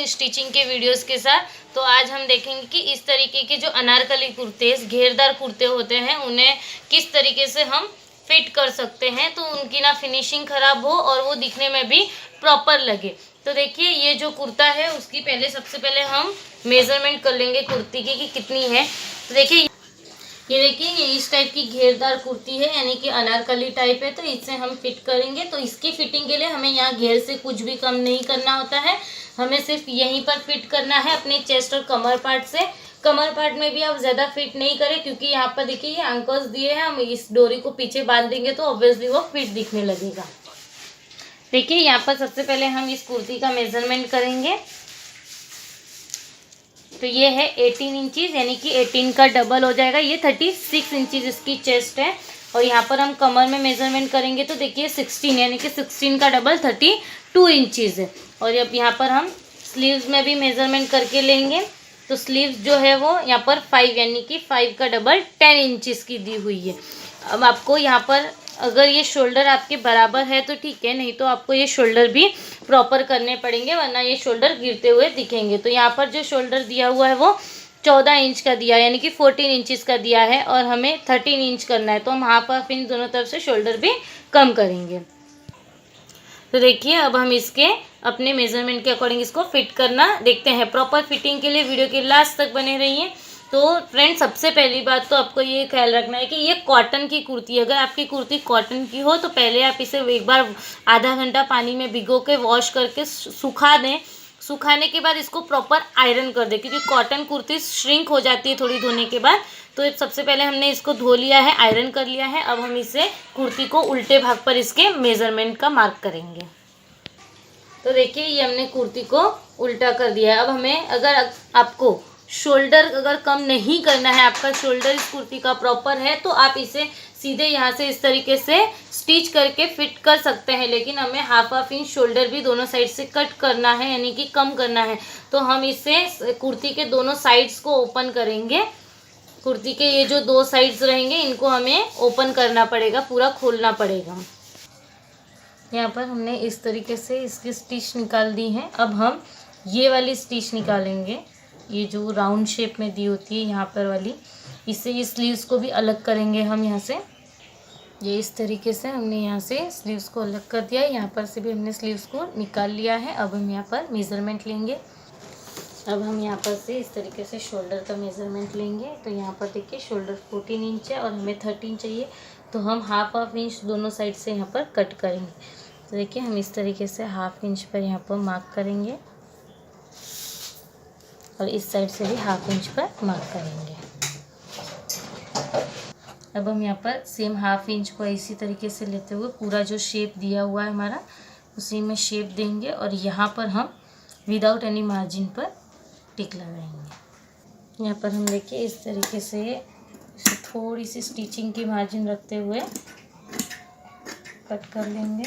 Stitching के videos के साथ। तो आज हम देखेंगे कि इस तरीके के जो अनारकली कुर्ते, घेरदार कुर्ते होते हैं, उन्हें किस तरीके से हम फिट कर सकते हैं तो उनकी ना फिनिशिंग खराब हो और वो दिखने में भी प्रॉपर लगे। तो देखिए ये जो कुर्ता है उसकी सबसे पहले हम मेजरमेंट कर लेंगे कुर्ती की कि कितनी है। तो देखिए ये इस टाइप की घेरदार कुर्ती है, यानी कि अनारकली टाइप है, तो इससे हम फिट करेंगे। तो इसकी फिटिंग के लिए हमें यहाँ घेर से कुछ भी कम नहीं करना होता है, हमें सिर्फ यहीं पर फिट करना है अपने चेस्ट और कमर पार्ट से। कमर पार्ट में भी आप ज़्यादा फिट नहीं करें, क्योंकि यहाँ पर देखिए ये एंकल्स दिए हैं, हम इस डोरी को पीछे बांध देंगे तो ऑब्वियसली वो फिट दिखने लगेगा। देखिए यहाँ पर सबसे पहले हम इस कुर्ती का मेजरमेंट करेंगे। तो ये है 18 इंचीज, यानी कि 18 का डबल हो जाएगा। ये 36 इंचीज इसकी चेस्ट है। और यहाँ पर हम कमर में मेजरमेंट करेंगे तो देखिए 16, यानी कि 16 का डबल 32 इंचीज है। और अब यहाँ पर हम स्लीव्स में भी मेजरमेंट करके लेंगे। तो स्लीव्स जो है वो यहाँ पर 5, यानी कि 5 का डबल 10 इंचीज की दी हुई है। अब आपको यहाँ पर अगर ये शोल्डर आपके बराबर है तो ठीक है, नहीं तो आपको ये शोल्डर भी प्रॉपर करने पड़ेंगे, वरना ये शोल्डर गिरते हुए दिखेंगे। तो यहाँ पर जो शोल्डर दिया हुआ है वो 14 इंच का दिया है, यानी कि 14 इंचज़ का दिया है, और हमें 13 इंच करना है। तो हम हाफ इंच दोनों तरफ से शोल्डर भी कम करेंगे। तो देखिए अब हम इसके अपने मेजरमेंट के अकॉर्डिंग इसको फिट करना देखते हैं। प्रॉपर फिटिंग के लिए वीडियो के लास्ट तक बने रहिए। तो फ्रेंड सबसे पहली बात तो आपको ये ख्याल रखना है कि ये कॉटन की कुर्ती है। अगर आपकी कुर्ती कॉटन की हो तो पहले आप इसे एक बार आधा घंटा पानी में भिगो के वॉश करके सुखा दें। सुखाने के बाद इसको प्रॉपर आयरन कर दें, क्योंकि कॉटन कुर्ती श्रिंक हो जाती है थोड़ी धोने के बाद। तो सबसे पहले हमने इसको धो लिया है, आयरन कर लिया है। अब हम इसे कुर्ती को उल्टे भाग पर इसके मेजरमेंट का मार्क करेंगे। तो देखिए ये हमने कुर्ती को उल्टा कर दिया है। अब हमें अगर आपको शोल्डर अगर कम नहीं करना है, आपका शोल्डर इस कुर्ती का प्रॉपर है, तो आप इसे सीधे यहाँ से इस तरीके से स्टिच करके फिट कर सकते हैं। लेकिन हमें हाफ इंच शोल्डर भी दोनों साइड से कट करना है, यानी कि कम करना है। तो हम इसे कुर्ती के दोनों साइड्स को ओपन करेंगे। कुर्ती के ये जो दो साइड्स रहेंगे इनको हमें ओपन करना पड़ेगा, पूरा खोलना पड़ेगा। यहाँ पर हमने इस तरीके से इसकी स्टिच निकाल दी है। अब हम ये वाली स्टिच निकालेंगे, ये जो राउंड शेप में दी होती है यहाँ पर वाली, इससे ये स्लीव्स को भी अलग करेंगे हम यहाँ से। ये इस तरीके से हमने यहाँ से स्लीव्स को अलग कर दिया है, यहाँ पर से भी हमने स्लीव्स को निकाल लिया है। अब हम यहाँ पर मेज़रमेंट लेंगे। अब हम यहाँ पर से इस तरीके से शोल्डर का मेज़रमेंट लेंगे। तो यहाँ पर देखिए शोल्डर 14 इंच है और हमें 13 चाहिए, तो हम हाफ इंच दोनों साइड से यहाँ पर कट करेंगे। तो देखिए हम इस तरीके से हाफ इंच पर यहाँ पर मार्क करेंगे और इस साइड से भी हाफ इंच पर मार्क करेंगे। अब हम यहाँ पर सेम हाफ इंच को इसी तरीके से लेते हुए पूरा जो शेप दिया हुआ है हमारा उसी में शेप देंगे, और यहाँ पर हम विदाउट एनी मार्जिन पर टिक लगाएंगे। यहाँ पर हम देखिए इस तरीके से थोड़ी सी स्टिचिंग की मार्जिन रखते हुए कट कर लेंगे।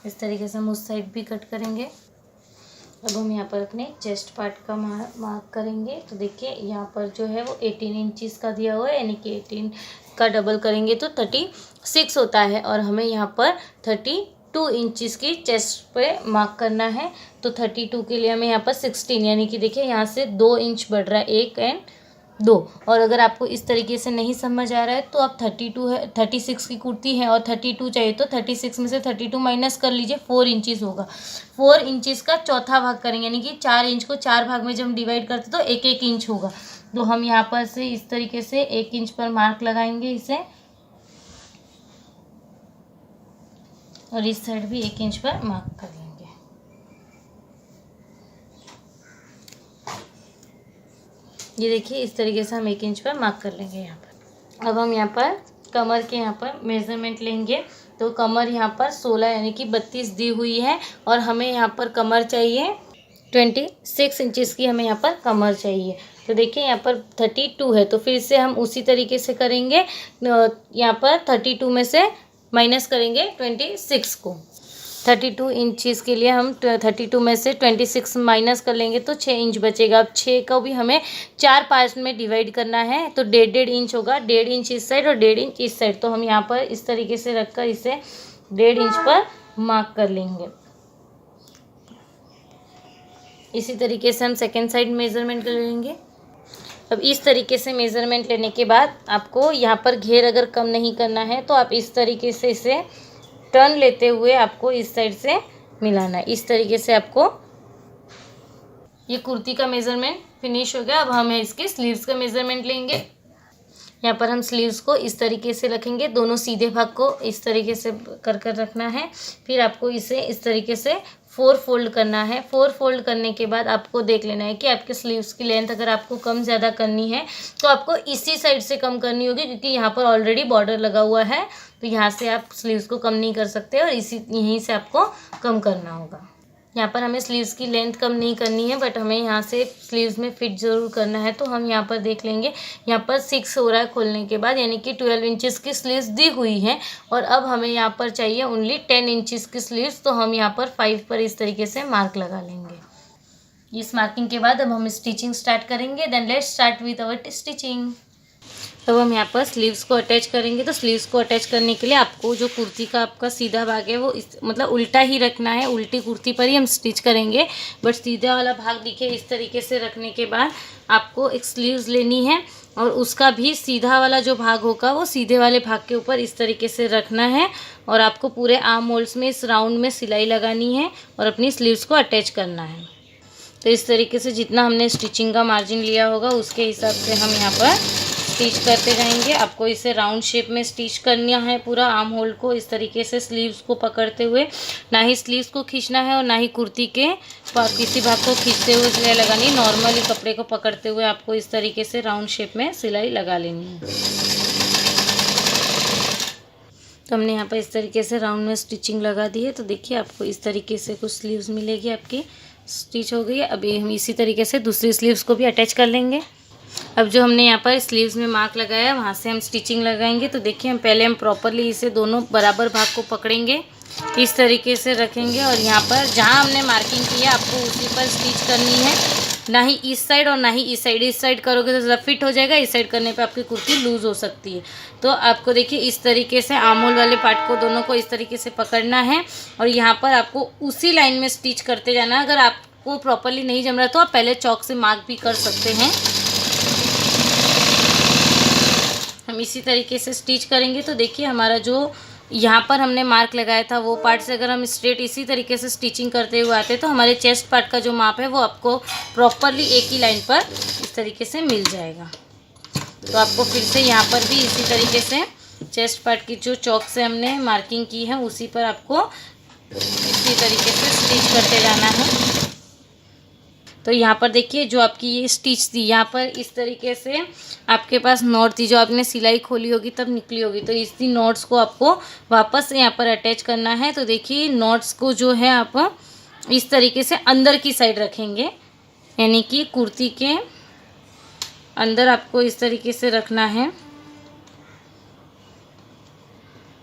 इस तरीके से हम उस साइड भी कट करेंगे। अब हम यहाँ पर अपने चेस्ट पार्ट का मार्क करेंगे। तो देखिए यहाँ पर जो है वो 18 इंचज़ का दिया हुआ है, यानी कि 18 का डबल करेंगे तो 36 होता है, और हमें यहाँ पर 32 इंचज़ की चेस्ट पे मार्क करना है। तो 32 के लिए हमें यहाँ पर 16, यानी कि देखिए यहाँ से 2 इंच बढ़ रहा है, 1 एंड 2। और अगर आपको इस तरीके से नहीं समझ आ रहा है तो आप 32 है, 36 की कुर्ती है और 32 चाहिए तो 36 में से 32 माइनस कर लीजिए, 4 इंचज़ होगा। 4 इंचज़ का चौथा भाग करेंगे, यानी कि 4 इंच को 4 भाग में जब हम डिवाइड करते तो 1-1 इंच होगा। तो हम यहाँ पर से इस तरीके से 1 इंच पर मार्क लगाएंगे इसे, और इस साइड भी 1 इंच पर मार्क करेंगे। ये देखिए इस तरीके से हम 1 इंच पर मार्क कर लेंगे यहाँ पर। अब हम यहाँ पर कमर के यहाँ पर मेज़रमेंट लेंगे। तो कमर यहाँ पर 16 यानी कि 32 दी हुई है, और हमें यहाँ पर कमर चाहिए 26 इंचज़ की, हमें यहाँ पर कमर चाहिए। तो देखिए यहाँ पर 32 है, तो फिर से हम उसी तरीके से करेंगे। यहाँ पर 32 में से माइनस करेंगे 26 को। 32 इंचज़ के लिए हम 32 में से 26 माइनस कर लेंगे तो 6 इंच बचेगा। अब 6 को भी हमें 4 पार्ट में डिवाइड करना है, तो 1.5 इंच होगा। 1.5 इंच इस साइड और 1.5 इंच इस साइड। तो हम यहाँ पर इस तरीके से रखकर इसे 1.5 इंच पर मार्क कर लेंगे। इसी तरीके से हम सेकेंड साइड मेज़रमेंट कर लेंगे। अब इस तरीके से मेज़रमेंट लेने के बाद आपको यहाँ पर घेर अगर कम नहीं करना है तो आप इस तरीके से इसे टर्न लेते हुए आपको इस साइड से मिलाना है। इस तरीके से आपको ये कुर्ती का मेज़रमेंट फिनिश हो गया। अब हम इसके स्लीव्स का मेज़रमेंट लेंगे। यहाँ पर हम स्लीव्स को इस तरीके से रखेंगे, दोनों सीधे भाग को इस तरीके से कर रखना है। फिर आपको इसे इस तरीके से 4 फोल्ड करना है। 4 फोल्ड करने के बाद आपको देख लेना है कि आपके स्लीव्स की लेंथ अगर आपको कम ज़्यादा करनी है तो आपको इसी साइड से कम करनी होगी, क्योंकि यहाँ पर ऑलरेडी बॉर्डर लगा हुआ है, तो यहाँ से आप स्लीव्स को कम नहीं कर सकते और यहीं से आपको कम करना होगा। यहाँ पर हमें स्लीव्स की लेंथ कम नहीं करनी है, बट हमें यहाँ से स्लीव्स में फिट ज़रूर करना है। तो हम यहाँ पर देख लेंगे, यहाँ पर 6 हो रहा है खोलने के बाद, यानी कि 12 इंचेस की स्लीव्स दी हुई है। और अब हमें यहाँ पर चाहिए ओनली 10 इंचेस की स्लीव्स, तो हम यहाँ पर 5 पर इस तरीके से मार्क लगा लेंगे। इस मार्किंग के बाद अब हम स्टिचिंग स्टार्ट करेंगे। Then let's start with our stitching. तब हम यहाँ पर स्लीव्स को अटैच करेंगे। तो स्लीव्स को अटैच करने के लिए आपको जो कुर्ती का आपका सीधा भाग है वो मतलब उल्टा ही रखना है। उल्टी कुर्ती पर ही हम स्टिच करेंगे, बट सीधा वाला भाग दिखे इस तरीके से रखने के बाद आपको एक स्लीव्स लेनी है और उसका भी सीधा वाला जो भाग होगा वो सीधे वाले भाग के ऊपर इस तरीके से रखना है। और आपको पूरे आर्म होल्स में इस राउंड में सिलाई लगानी है और अपनी स्लीव्स को अटैच करना है। तो इस तरीके से जितना हमने स्टिचिंग का मार्जिन लिया होगा उसके हिसाब से हम यहाँ पर स्टिच करते जाएंगे। आपको इसे राउंड शेप में स्टिच करना है पूरा आर्म होल को इस तरीके से स्लीव्स को पकड़ते हुए। ना ही स्लीव्स को खींचना है और ना ही कुर्ती के किसी भाग को खींचते हुए सिलाई लगानी। नॉर्मली कपड़े को पकड़ते हुए आपको इस तरीके से राउंड शेप में सिलाई लगा लेनी है। तो हमने यहाँ पर इस तरीके से राउंड में स्टिचिंग लगा दी है। तो देखिए आपको इस तरीके से कुछ स्लीव्स मिलेगी, आपकी स्टिच हो गई है। अभी हम इसी तरीके से दूसरी स्लीव्स को भी अटैच कर लेंगे। अब जो हमने यहाँ पर स्लीव्स में मार्क लगाया है वहाँ से हम स्टिचिंग लगाएंगे। तो देखिए हम प्रॉपरली इसे दोनों बराबर भाग को पकड़ेंगे, इस तरीके से रखेंगे और यहाँ पर जहाँ हमने मार्किंग की है आपको उसी पर स्टिच करनी है। ना ही इस साइड और ना ही इस साइड। इस साइड करोगे तो ज़्यादा फिट हो जाएगा, इस साइड करने पे आपकी कुर्ती लूज़ हो सकती है। तो आपको देखिए इस तरीके से आर्म होल वाले पार्ट को दोनों को इस तरीके से पकड़ना है और यहाँ पर आपको उसी लाइन में स्टिच करते जाना है। अगर आपको प्रॉपरली नहीं जम रहा तो आप पहले चॉक से मार्क भी कर सकते हैं। हम इसी तरीके से स्टिच करेंगे। तो देखिए हमारा जो यहाँ पर हमने मार्क लगाया था वो पार्ट से अगर हम स्ट्रेट इसी तरीके से स्टिचिंग करते हुए आते तो हमारे चेस्ट पार्ट का जो माप है वो आपको प्रॉपरली एक ही लाइन पर इस तरीके से मिल जाएगा। तो आपको फिर से यहाँ पर भी इसी तरीके से चेस्ट पार्ट की जो चौक से हमने मार्किंग की है उसी पर आपको इसी तरीके से स्टिच करते जाना है। तो यहाँ पर देखिए जो आपकी ये स्टिच थी यहाँ पर इस तरीके से आपके पास नॉट थी, जो आपने सिलाई खोली होगी तब निकली होगी। तो इसी नॉट्स को आपको वापस से यहाँ पर अटैच करना है। तो देखिए नॉट्स को जो है आप इस तरीके से अंदर की साइड रखेंगे, यानी कि कुर्ती के अंदर आपको इस तरीके से रखना है।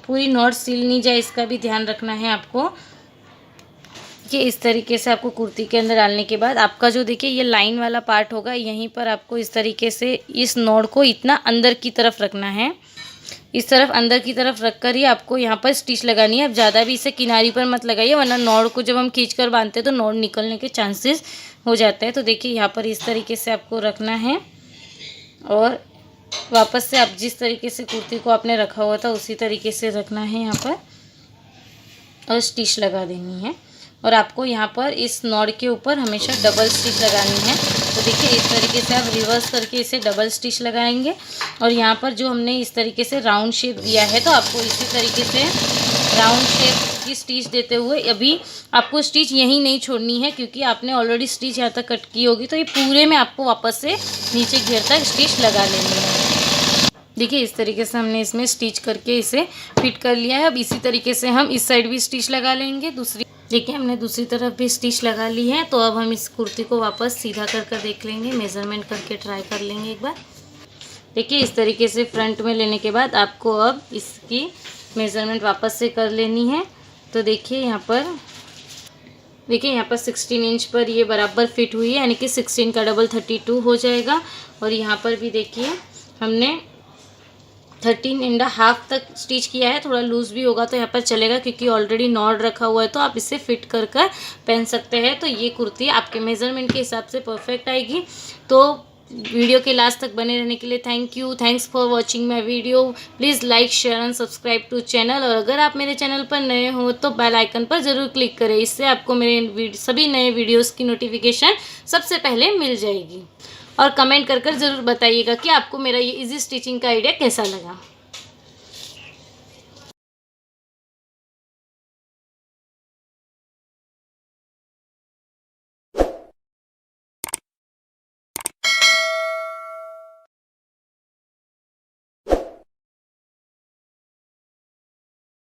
पूरी नॉट सिल नहीं जाए इसका भी ध्यान रखना है आपको। कि इस तरीके से आपको कुर्ती के अंदर डालने के बाद आपका जो देखिए ये लाइन वाला पार्ट होगा यहीं पर आपको इस तरीके से इस नॉट को इतना अंदर की तरफ रखना है। इस तरफ अंदर की तरफ रखकर ही आपको यहाँ पर स्टिच लगानी है। अब ज़्यादा भी इसे किनारी पर मत लगाइए, वरना नॉट को जब हम खींच कर बांधते हैं तो नॉट निकलने के चांसेस हो जाते हैं। तो देखिए यहाँ पर इस तरीके से आपको रखना है और वापस से आप जिस तरीके से कुर्ती को आपने रखा हुआ था उसी तरीके से रखना है यहाँ पर और स्टिच लगा देनी है। और आपको यहाँ पर इस नॉट के ऊपर हमेशा डबल स्टिच लगानी है। तो देखिए इस तरीके से आप रिवर्स करके इसे डबल स्टिच लगाएंगे और यहाँ पर जो हमने इस तरीके से राउंड शेप दिया है तो आपको इसी तरीके से राउंड शेप की स्टिच देते हुए अभी आपको स्टिच यहीं नहीं छोड़नी है, क्योंकि आपने ऑलरेडी स्टिच यहाँ तक कट की होगी। तो ये पूरे में आपको वापस से नीचे घेर तक स्टिच लगा लेनी है। देखिए इस तरीके से हमने इसमें स्टिच करके इसे फिट कर लिया है। अब इसी तरीके से हम इस साइड भी स्टिच लगा लेंगे। देखिए हमने दूसरी तरफ भी स्टिच लगा ली है। तो अब हम इस कुर्ती को वापस सीधा कर देख लेंगे, मेज़रमेंट करके ट्राई कर लेंगे एक बार। देखिए इस तरीके से फ्रंट में लेने के बाद आपको अब इसकी मेज़रमेंट वापस से कर लेनी है। तो देखिए यहाँ पर 16 इंच पर ये बराबर फिट हुई है, यानी कि 16 का डबल 32 हो जाएगा। और यहाँ पर भी देखिए हमने 13.5 तक स्टिच किया है। थोड़ा लूज़ भी होगा तो यहाँ पर चलेगा, क्योंकि ऑलरेडी नॉट रखा हुआ है, तो आप इसे फिट कर कर पहन सकते हैं। तो ये कुर्ती आपके मेज़रमेंट के हिसाब से परफेक्ट आएगी। तो वीडियो के लास्ट तक बने रहने के लिए thank you. Thanks for watching my video. Please like share and subscribe to channel. और अगर आप मेरे चैनल पर नए हो तो बेल आइकन पर ज़रूर क्लिक करें, इससे आपको मेरे सभी नए वीडियोज़ की नोटिफिकेशन सबसे पहले मिल जाएगी। और कमेंट कर ज़रूर बताइएगा कि आपको मेरा ये इजी स्टिचिंग का आइडिया कैसा लगा।